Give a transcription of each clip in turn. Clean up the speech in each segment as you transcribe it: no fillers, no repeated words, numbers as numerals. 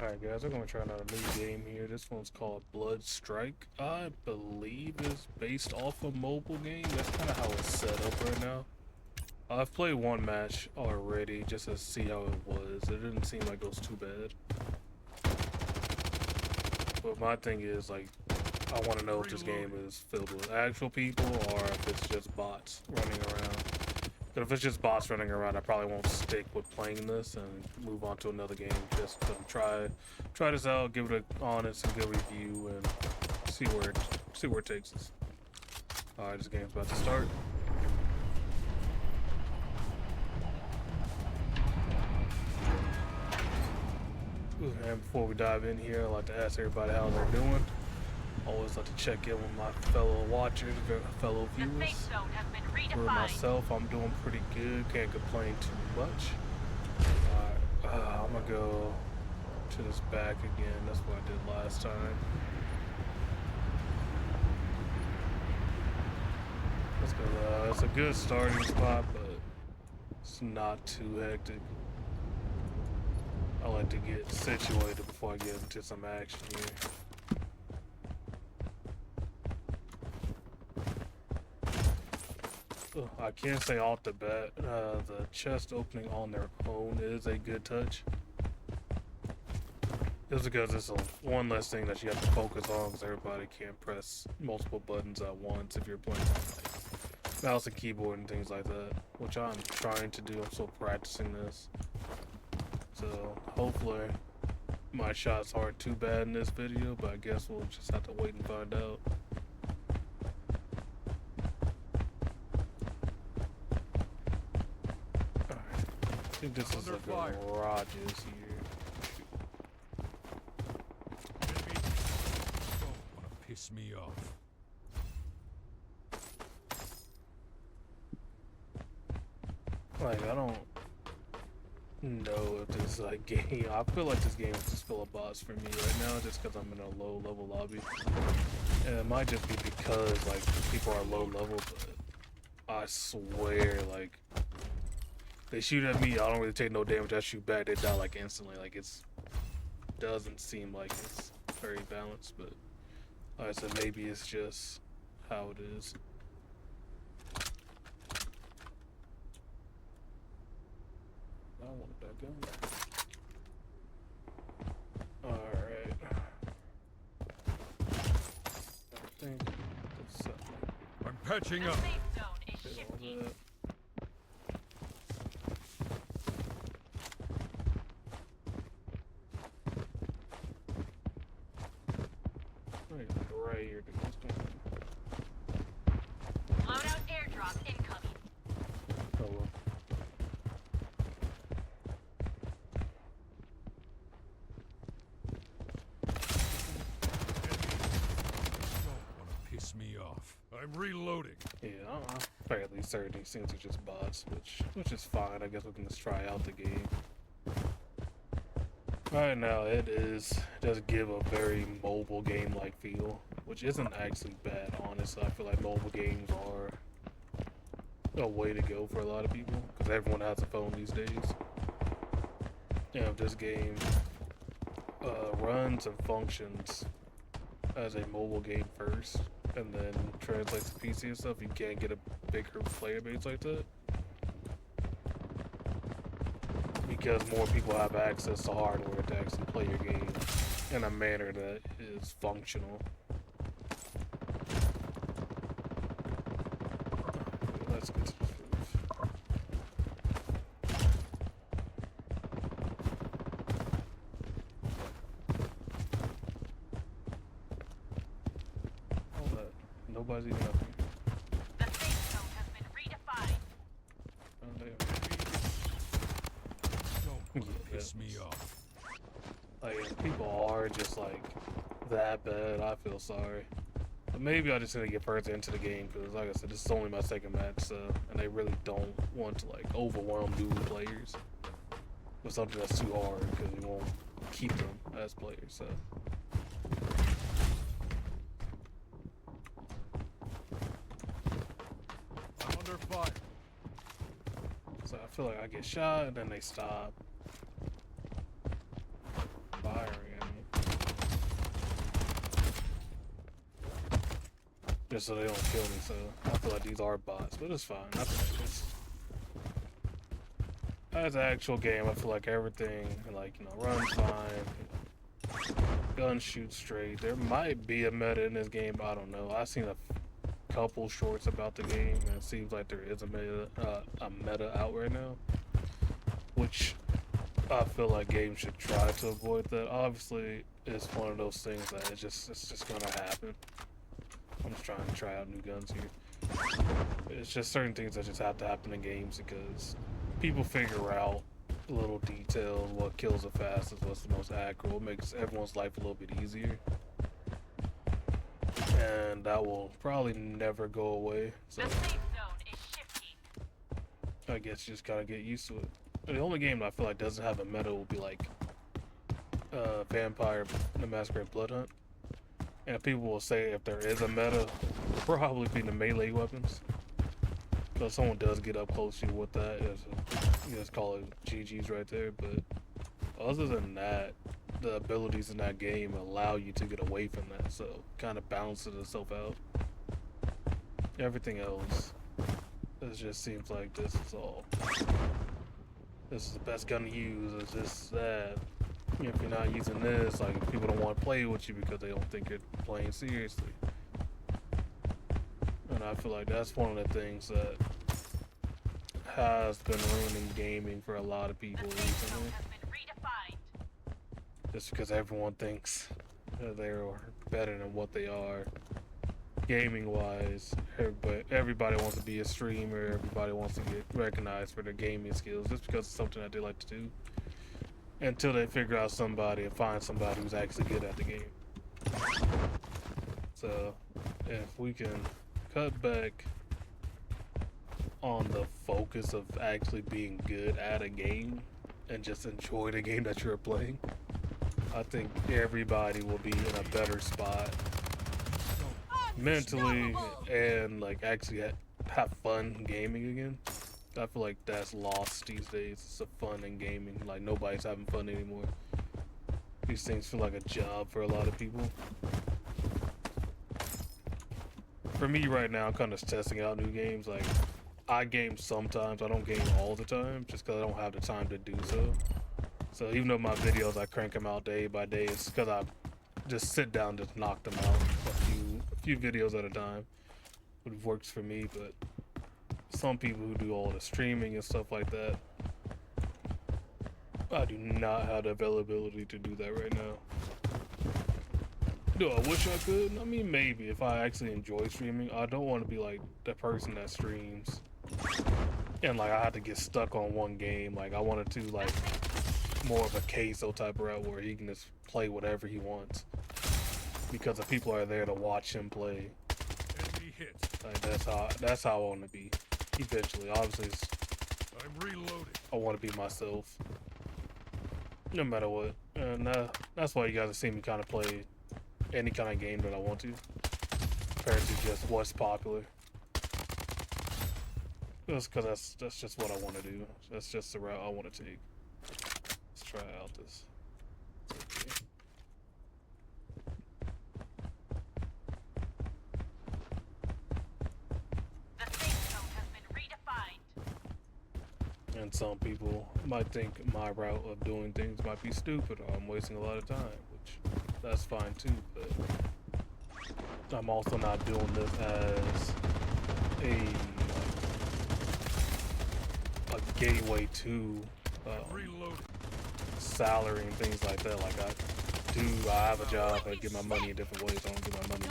Alright guys, I'm gonna try another new game here. This one's called Blood Strike. I believe it's based off a mobile game. That's kind of how it's set up right now. I've played one match already just to see how it was. It didn't seem like it was too bad. But my thing is, like, I want to know if this game is filled with actual people or if it's just bots running around. But if it's just bots running around, I probably won't stick with playing this and move on to another game. Just to try this out, give it an honest and good review, and see where it takes us. All right, this game's about to start. And before we dive in here, I'd like to ask everybody how they're doing. Always like to check in with my fellow watchers, fellow viewers. For myself, I'm doing pretty good. Can't complain too much. Alright, I'm gonna go to this back again. That's what I did last time. Let's go. It's a good starting spot, but it's not too hectic. I like to get situated before I get into some action here. I can't say off the bat, the chest opening on their own is a good touch. Just because it's one less thing that you have to focus on, because everybody can't press multiple buttons at once if you're playing like mouse and keyboard and things like that, which I'm trying to do. I'm still practicing this. So hopefully my shots aren't too bad in this video, but I guess we'll just have to wait and find out. I think this is like garages here. Don't want to piss me off. Like, I don't know if this like game. I feel like this game is just full of bots for me right now, just because I'm in a low level lobby. And it might just be because like people are low level, but I swear like they shoot at me, I don't really take no damage. I shoot back, they die like instantly. Like doesn't seem like it's very balanced, but like I said, maybe it's just how it is. I wanted that gun. Alright. I think that's something. I'm patching up. Right here to this one. Loadout airdrop incoming. Oh well. Don't want to piss me off. I'm reloading. Yeah, I figured at least certain things seems are just bots, which is fine. I guess we can just try out the game. Right now, it does give a very mobile game-like feel, which isn't actually bad, honestly. I feel like mobile games are a way to go for a lot of people, because everyone has a phone these days. And if this game runs and functions as a mobile game first, and then translates to PC and stuff, you can't get a bigger player base like that. Because more people have access to hardware to actually play your game in a manner that is functional. Let's get to the roof. Hold that. Nobody's even up here. The safe zone has been redefined. Oh, damn. Don't want to piss me off. Like, if people are just like that bad, I feel sorry. But maybe I just need to get further into the game, because like I said, this is only my second match, so, and they really don't want to like overwhelm new players with something that's too hard, because it won't keep them as players. So I'm under fire. I feel like I get shot and then they stop. firing at me. Just so they don't kill me, so I feel like these are bots, but it's fine. As an actual game, I feel like everything, like, you know, runs fine. Guns shoot straight. There might be a meta in this game, I don't know. I've seen a couple shorts about the game, and it seems like there is a meta out right now, which I feel like games should try to avoid that. Obviously, it's one of those things that it's just gonna happen. I'm just trying to try out new guns here. It's just certain things that just have to happen in games because people figure out little details, what kills the fastest, what's the most accurate, what makes everyone's life a little bit easier. And that will probably never go away. So The safe zone is shifting. I guess you just gotta get used to it. The only game that I feel like doesn't have a meta will be like Vampire the Masquerade Blood Hunt. And people will say if there is a meta, it'll probably be the melee weapons. So if someone does get up close to you with that, you just call it GG's right there. But other than that, the abilities in that game allow you to get away from that, so it kind of balances itself out. Everything else, it just seems like this is the best gun to use. It's just that if you're not using this, like people don't want to play with you because they don't think you're playing seriously. And I feel like that's one of the things that has been ruining gaming for a lot of people The safe zone recently. has been redefined. Just because everyone thinks that they're better than what they are, gaming wise. Everybody wants to be a streamer. Everybody wants to get recognized for their gaming skills, just because it's something that they like to do. Until they figure out somebody and find somebody who's actually good at the game. So, if we can cut back on the focus of actually being good at a game and just enjoy the game that you're playing, I think everybody will be in a better spot mentally and like actually have fun gaming again. I feel like that's lost these days. It's the fun in gaming. Like nobody's having fun anymore. These things feel like a job for a lot of people. For me right now, I'm kind of testing out new games. Like I game sometimes. I don't game all the time just because I don't have the time to do so. So even though my videos, I crank them out day by day, it's because I just sit down and just knock them out a few videos at a time. It works for me, but some people who do all the streaming and stuff like that, I do not have the availability to do that right now. Do I wish I could? I mean, maybe if I actually enjoy streaming. I don't want to be like the person that streams and like I have to get stuck on one game. Like I wanted to like more of a queso type of route where he can just play whatever he wants because the people are there to watch him play. Enemy hit. Like that's how I want to be eventually. Obviously, I'm reloading. I want to be myself, no matter what. And that's why you guys have seen me kind of play any kind of game that I want to, compared to just what's popular. Just because that's just what I want to do. That's just the route I want to take. Let's try out this. Okay. The safe zone has been redefined. And some people might think my route of doing things might be stupid or I'm wasting a lot of time, which that's fine too, but I'm also not doing this as a gateway to Reloading. salary and things like that. Like I have a job, I get my money in different ways. I don't get my money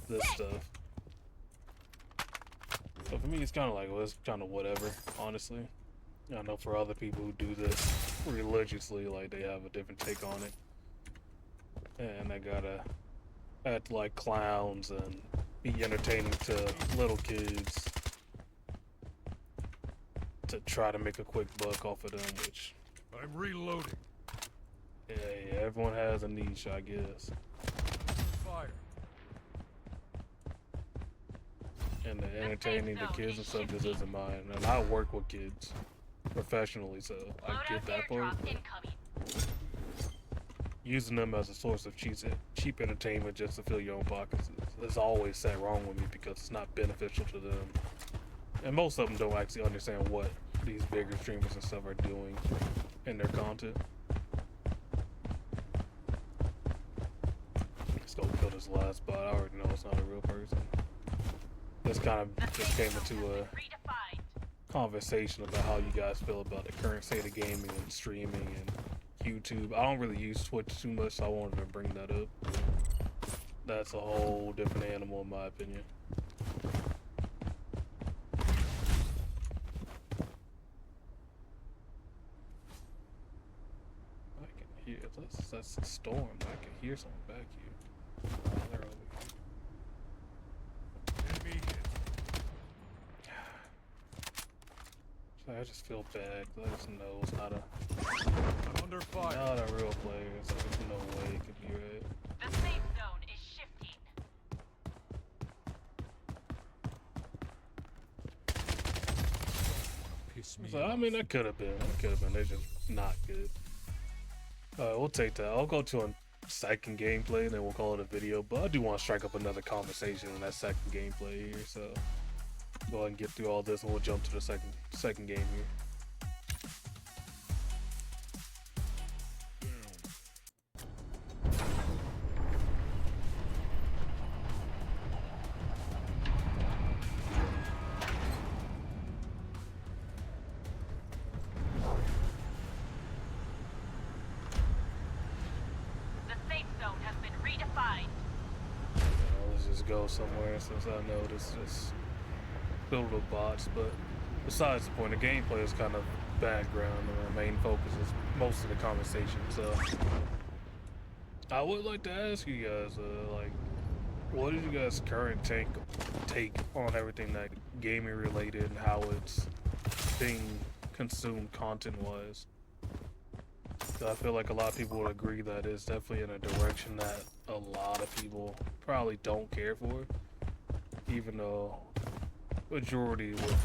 through this stuff. So for me, it's kind of like, well, it's kind of whatever, honestly. I know for other people who do this religiously, like they have a different take on it. And they gotta act like clowns and be entertaining to little kids to try to make a quick buck off of them, which, I'm reloading. yeah, everyone has a niche, I guess. Fire. And the entertaining the kids and stuff just isn't mine. And I work with kids professionally, so I Loadout get that part. airdrop incoming. using them as a source of cheap entertainment just to fill your own pockets is always set wrong with me because it's not beneficial to them. And most of them don't actually understand what these bigger streamers and stuff are doing in their content. Let's go kill this last bot. I already know it's not a real person. This kind of just came into a Redefined. conversation about how you guys feel about the current state of gaming and streaming and YouTube. I don't really use Twitch too much, so I wanted to bring that up. That's a whole different animal in my opinion. I can hear, that's a storm. I can hear something back here. Oh, they're over here. Enemy hit. I just feel bad because I just know it's not I'm under fire. a real player, so there's no way it could be right. The safe zone is shifting. Piss me So, off. I mean, that could have been. They're just not good. We'll take that. I'll go to a second gameplay, and then we'll call it a video. But I do want to strike up another conversation in that second gameplay here. So go ahead and get through all this, and we'll jump to the second game here. The safe zone has been redefined. Let's just go somewhere since I know this is filled with bots. But besides the point, the gameplay is kind of background, and our main focus is most of the conversation. So I would like to ask you guys, like, what is you guys' current take on everything that gaming related and how it's being consumed content wise? I feel like a lot of people would agree that it's definitely in a direction that a lot of people probably don't care for, even though majority would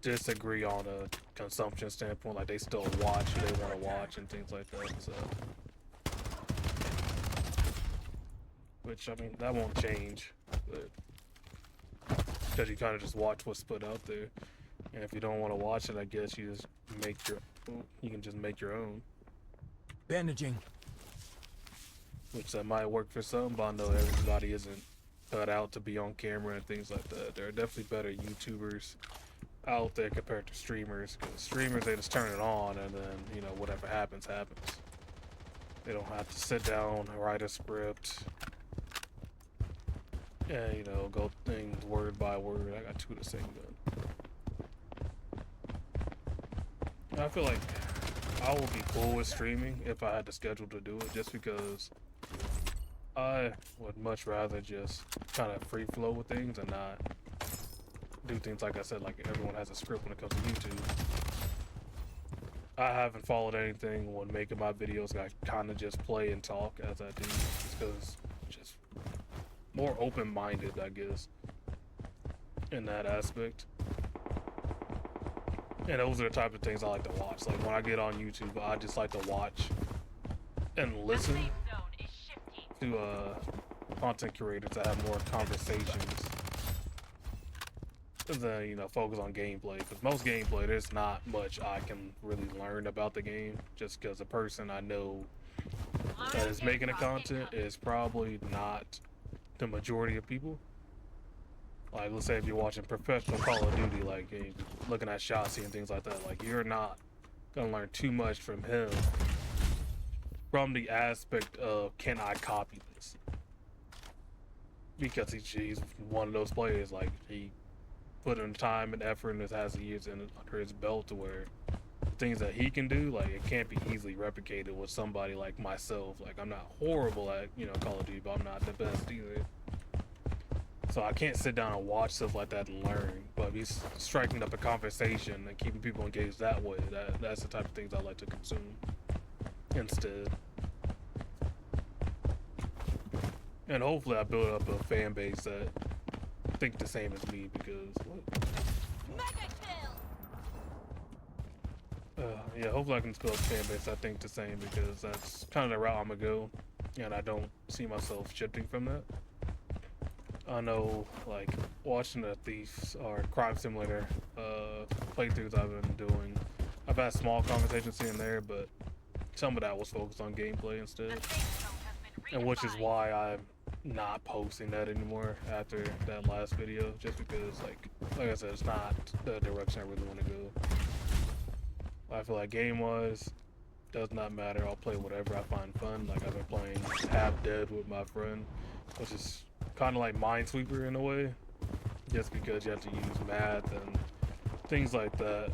disagree on a consumption standpoint. Like, they still watch who they want to watch and things like that. So, which, I mean, that won't change, but because you kind of just watch what's put out there, and if you don't want to watch it, I guess you can just make your own. Bandaging. Which that might work for some, but I know everybody isn't cut out to be on camera and things like that. There are definitely better YouTubers out there compared to streamers, because streamers, they just turn it on and then, you know, whatever happens, happens. They don't have to sit down, write a script, and, you know, go things word by word. I got two of the same gun. I feel like I would be cool with streaming if I had the schedule to do it, just because I would much rather just kind of free flow with things and not do things like I said, like everyone has a script when it comes to YouTube. I haven't followed anything when making my videos. I kind of just play and talk as I do, just because just more open-minded, I guess, in that aspect. And those are the type of things I like to watch. Like, when I get on YouTube, I just like to watch and The listen safe zone is shifting. to content creators that have more conversations than, you know, focus on gameplay. Because most gameplay, there's not much I can really learn about the game, just because the person I know that is making the content is probably not the majority of people. Like, let's say if you're watching professional Call of Duty, like, and you're looking at Shotzi and things like that, like, you're not gonna learn too much from him from the aspect of, can I copy this? Because he's one of those players, like, he put in time and effort and has years under his belt to where things that he can do, like, it can't be easily replicated with somebody like myself. Like, I'm not horrible at, you know, Call of Duty, but I'm not the best either. So I can't sit down and watch stuff like that and learn. But if he's striking up a conversation and keeping people engaged that way, that's the type of things I like to consume instead. And hopefully I build up a fan base that think the same as me, because what? Mega kill. yeah, hopefully I can build a fan base. I think the same because that's kind of the route I'm gonna go, and I don't see myself shifting from that. I know, like, watching the Thieves or Crime Simulator playthroughs I've been doing, I've had small conversations here and there, but some of that was focused on gameplay instead, The safe zone has been and which is redefined. why I'm not posting that anymore after that last video, just because, like I said, it's not the direction I really want to go. I feel like game-wise, does not matter. I'll play whatever I find fun. Like I've been playing Half Dead with my friend, which is kind of like Minesweeper in a way, just because you have to use math and things like that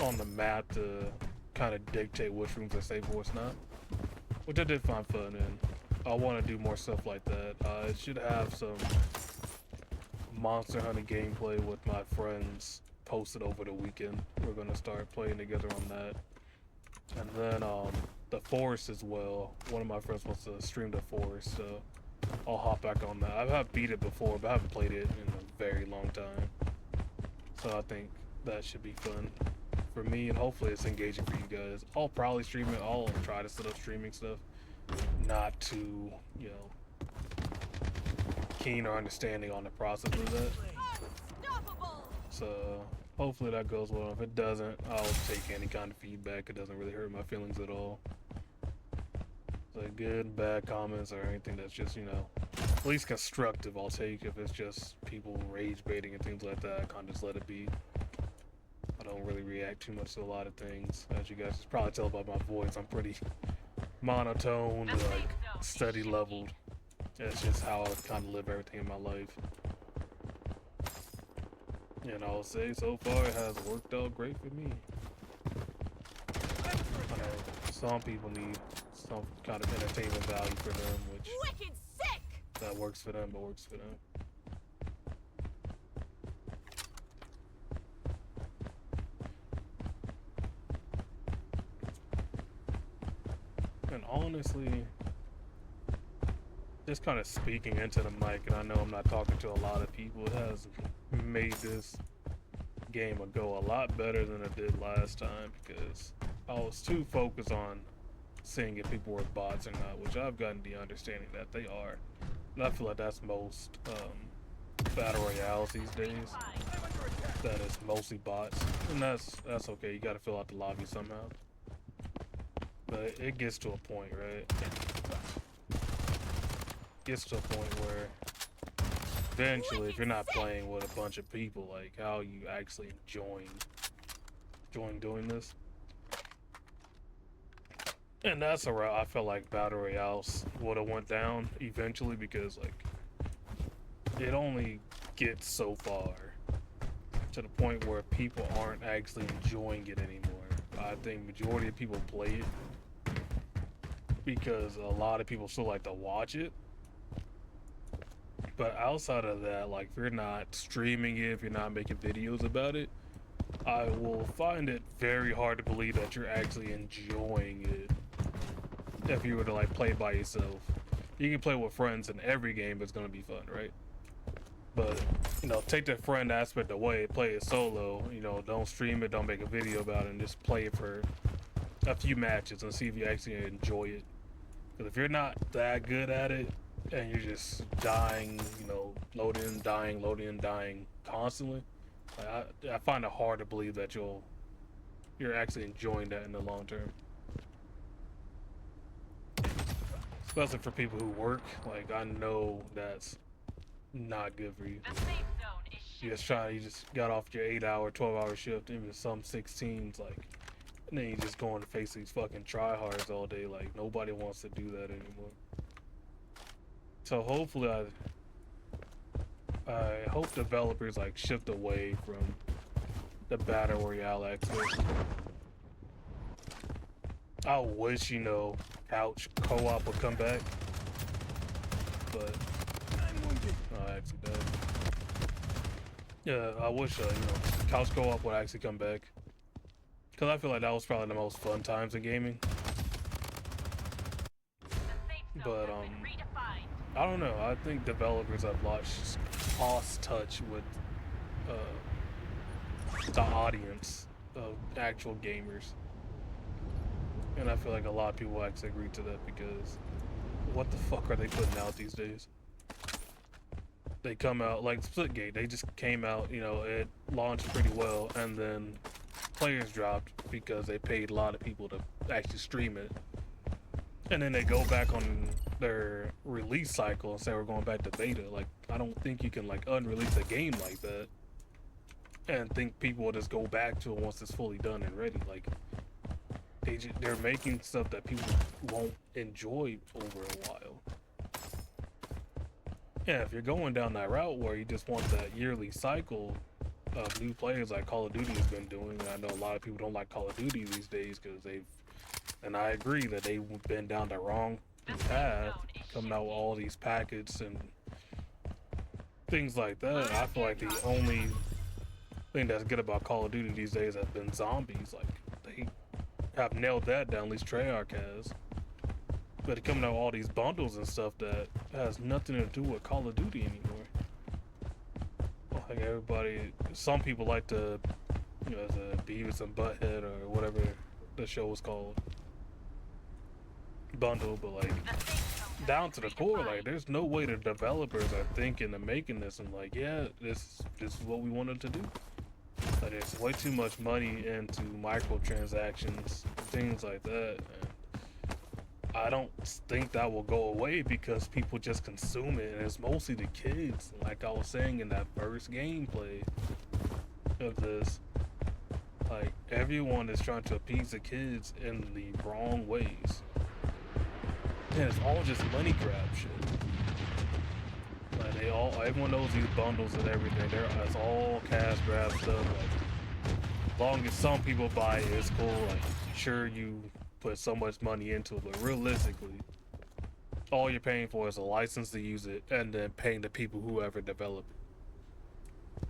on the map to kind of dictate which rooms are safe and what's not, which I did find fun in. I want to do more stuff like that. I should have some monster hunting gameplay with my friends posted over the weekend. We're gonna start playing together on that. And then the Forest as well. One of my friends wants to stream the Forest, so I'll hop back on that. I have beat it before, but I haven't played it in a very long time. So I think that should be fun for me, and hopefully it's engaging for you guys. I'll probably stream it. I'll try to set up streaming stuff. Not too, you know, keen or understanding on the process of that. So hopefully that goes well. If it doesn't, I'll take any kind of feedback. It doesn't really hurt my feelings at all. Like good, bad comments or anything that's just, you know, at least constructive, I'll take. If it's just people rage baiting and things like that, I can't just let it be. I don't really react too much to a lot of things. As you guys can probably tell by my voice, I'm pretty monotone, like steady leveled. It's just how I kind of live everything in my life. And I'll say so far it has worked out great for me. I know some people need some kind of entertainment value for them, which Wicked sick! that works for them, but works for them. And honestly, just kind of speaking into the mic, and I know I'm not talking to a lot of people, it has made this game go a lot better than it did last time, because I was too focused on seeing if people were bots or not, which I've gotten the understanding that they are. And I feel like that's most battle royales these days. That is mostly bots, and that's okay. You got to fill out the lobby somehow. But it gets to a point, right? Gets to a point where eventually, if you're not playing with a bunch of people, like how you actually enjoying doing this. And that's a route I felt like battle royales would have went down eventually, because like it only gets so far to the point where people aren't actually enjoying it anymore. I think majority of people play it because a lot of people still like to watch it. But outside of that, like if you're not streaming it, if you're not making videos about it, I will find it very hard to believe that you're actually enjoying it. If you were to like play by yourself, you can play with friends, and every game is gonna be fun, right? But you know, take the friend aspect away, play it solo. You know, don't stream it, don't make a video about it, and just play it for a few matches and see if you actually enjoy it. Because if you're not that good at it, and you're just dying, you know, loading, dying constantly, I find it hard to believe that you're actually enjoying that in the long term. Especially for people who work, like I know that's not good for you. The safe zone is You just got off your 8-hour, 12-hour shift, even some 16s, like, and then you just going to face these fucking tryhards all day. Like nobody wants to do that anymore. So hopefully I hope developers like shift away from the battle royale aspect. I wish, you know, couch co-op would come back, but I actually does. Yeah, I wish you know, couch co-op would actually come back, because I feel like that was probably the most fun times in gaming. But I don't know. I think developers have lost touch with the audience of actual gamers. And I feel like a lot of people actually agree to that because what the fuck are they putting out these days? They come out like Splitgate. They just came out, you know, it launched pretty well, and then players dropped because they paid a lot of people to actually stream it. And then they go back on their release cycle and say we're going back to beta. Like, I don't think you can like unrelease a game like that and think people will just go back to it once it's fully done and ready. Like, they're making stuff that people won't enjoy over a while. Yeah, if you're going down that route where you just want that yearly cycle of new players like Call of Duty has been doing, and I know a lot of people don't like Call of Duty these days because and I agree that they've been down the wrong path, coming out with all these packets and things like that. I feel like the only thing that's good about Call of Duty these days has been zombies. Like, they have nailed that down, at least Treyarch has. But they're coming out with all these bundles and stuff that has nothing to do with Call of Duty anymore. Like everybody, some people like to, you know, the Beavis and Butthead or whatever the show was called, bundle, but like down to the core, like there's no way the developers are thinking of making this and like, yeah, this is what we wanted to do. Like, there's way too much money into microtransactions, things like that. And I don't think that will go away because people just consume it, and it's mostly the kids. Like I was saying in that first gameplay of this, like everyone is trying to appease the kids in the wrong ways. And it's all just money grab shit. Like everyone knows these bundles and everything. It's all cash grab stuff. Like, as long as some people buy it, it's cool. Like, sure, you put so much money into it, but realistically, all you're paying for is a license to use it, and then paying the people who ever develop it.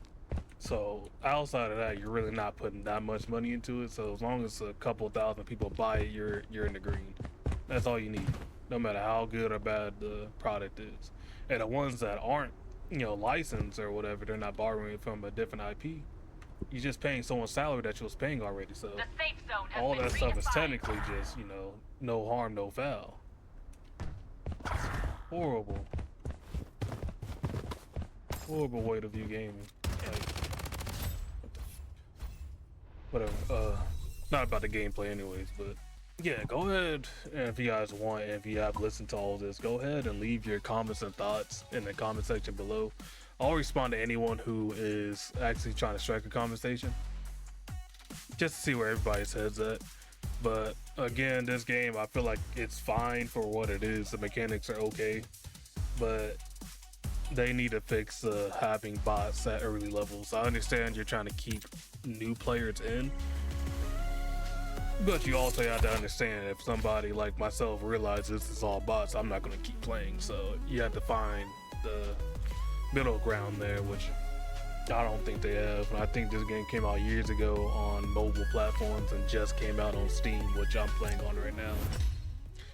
So outside of that, you're really not putting that much money into it. So as long as a couple thousand people buy it, you're in the green. That's all you need, no matter how good or bad the product is. And the ones that aren't, you know, licensed or whatever, they're not borrowing from a different IP. You're just paying someone's salary that you was paying already. So The safe zone has all been that stuff is redefined. technically just, you know, no harm, no foul. Horrible. Horrible way to view gaming. Like, whatever. Not about the gameplay anyways, but yeah, go ahead, and if you guys want, and if you have listened to all this, go ahead and leave your comments and thoughts in the comment section below. I'll respond to anyone who is actually trying to strike a conversation, just to see where everybody's head's at. But again, this game, I feel like it's fine for what it is. The mechanics are okay, but they need to fix having bots at early levels. I understand you're trying to keep new players in, but you also have to understand if somebody like myself realizes this is all bots, I'm not going to keep playing. So you have to find the middle ground there, which I don't think they have. I think this game came out years ago on mobile platforms and just came out on Steam, which I'm playing on right now.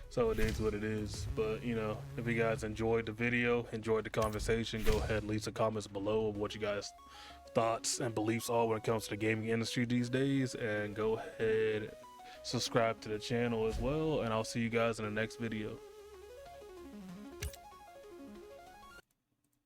So it is what it is. But, you know, if you guys enjoyed the video, enjoyed the conversation, go ahead and leave some comments below of what you guys thoughts and beliefs are when it comes to the gaming industry these days, and go ahead, subscribe to the channel as well, and I'll see you guys in the next video.